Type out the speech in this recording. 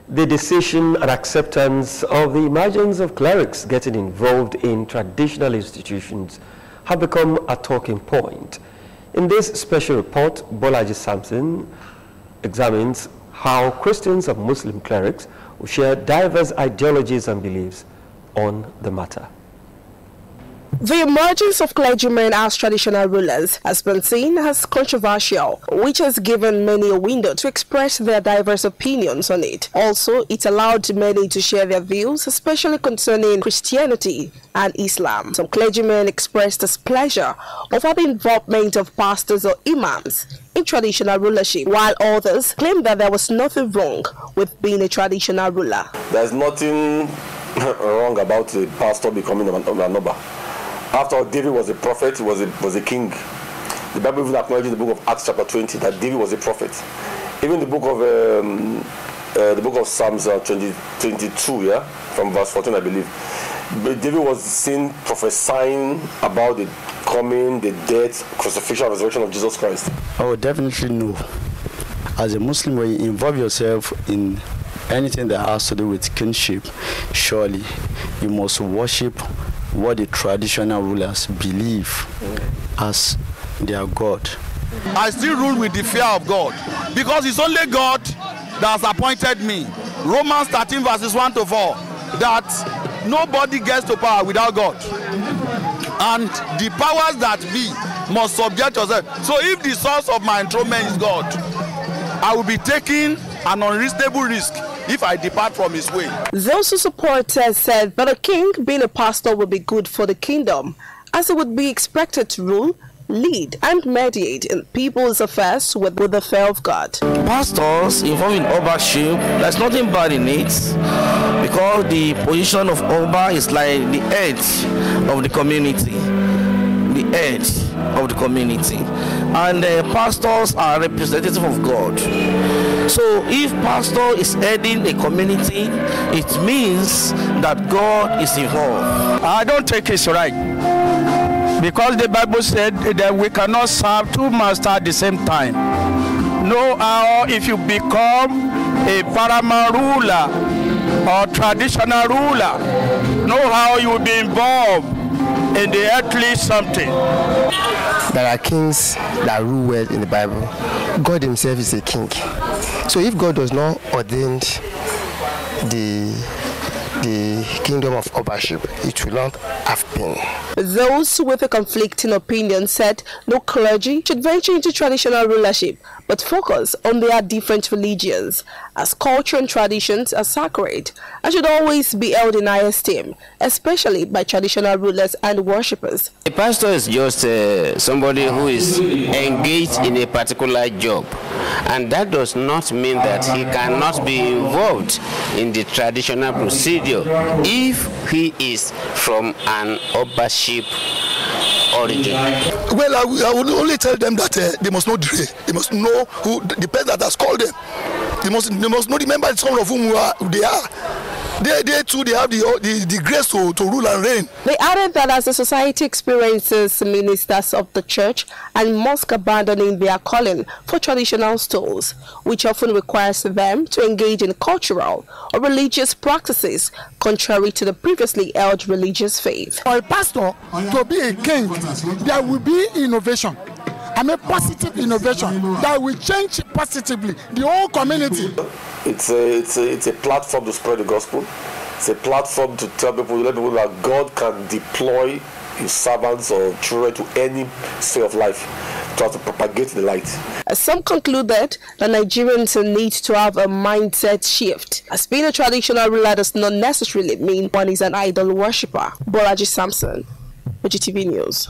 The decision and acceptance of the emergence of clerics getting involved in traditional institutions have become a talking point. In this special report, Bolaji Samson examines how Christians and Muslim clerics who share diverse ideologies and beliefs on the matter. The emergence of clergymen as traditional rulers has been seen as controversial, which has given many a window to express their diverse opinions on it. Also, it allowed many to share their views, especially concerning Christianity and Islam. Some clergymen expressed displeasure over the involvement of pastors or imams in traditional rulership, while others claimed that there was nothing wrong with being a traditional ruler. There's nothing wrong about a pastor becoming a noble. After all, David was a prophet, he was a king. The Bible even acknowledges in the book of Acts chapter 20 that David was a prophet. Even the book of Psalms 22, yeah, from verse 14, I believe. David was seen prophesying about the coming, the death, crucifixion, and resurrection of Jesus Christ. I would definitely know. As a Muslim, when you involve yourself in anything that has to do with kingship, surely you must worship what the traditional rulers believe as their God. I still rule with the fear of God because it's only God that has appointed me. Romans 13 verses 1 to 4, that nobody gets to power without God. And the powers that be must subject yourself. So if the source of my enthronement is God, I will be taking an unreasonable risk if I depart from his way. Those who support said that a king being a pastor would be good for the kingdom, as it would be expected to rule, lead and mediate in people's affairs with the fear of God. Pastors involved in Obaship, there's nothing bad in it, because the position of Oba is like the edge of the community. The edge of the community. And pastors are representative of God. So if pastor is heading a community, it means that God is involved. I don't think it's right, because the Bible said that we cannot serve two masters at the same time. No how if you become a paramount ruler or traditional ruler, know how you will be involved in the earthly something. There are kings that rule well in the Bible. God himself is a king. So if God does not ordain the kingdom of Obaship, it will not have been. Those with a conflicting opinion said no clergy should venture into traditional rulership, but focus on their different religions, as culture and traditions are sacred and should always be held in high esteem, especially by traditional rulers and worshippers. A pastor is just somebody who is engaged in a particular job, and that does not mean that he cannot be involved in the traditional procedure if he is from an Obaship origin. Well, I would only tell them that they must know they must know who the person that has called them. They must know the member of whom they are. They too, they have the grace to rule and reign. They added that as the society experiences ministers of the church and mosque abandoning their calling for traditional stools, which often requires them to engage in cultural or religious practices contrary to the previously held religious faith. For a pastor to be a king, there will be innovation. Positive innovation that will change positively the whole community. It's a platform to spread the gospel. It's a platform to tell people, let people that God can deploy his servants or children to any sphere of life to propagate the light. Some concluded that Nigerians need to have a mindset shift, as being a traditional ruler does not necessarily mean one is an idol worshipper. Bolaji Samson, GTV News.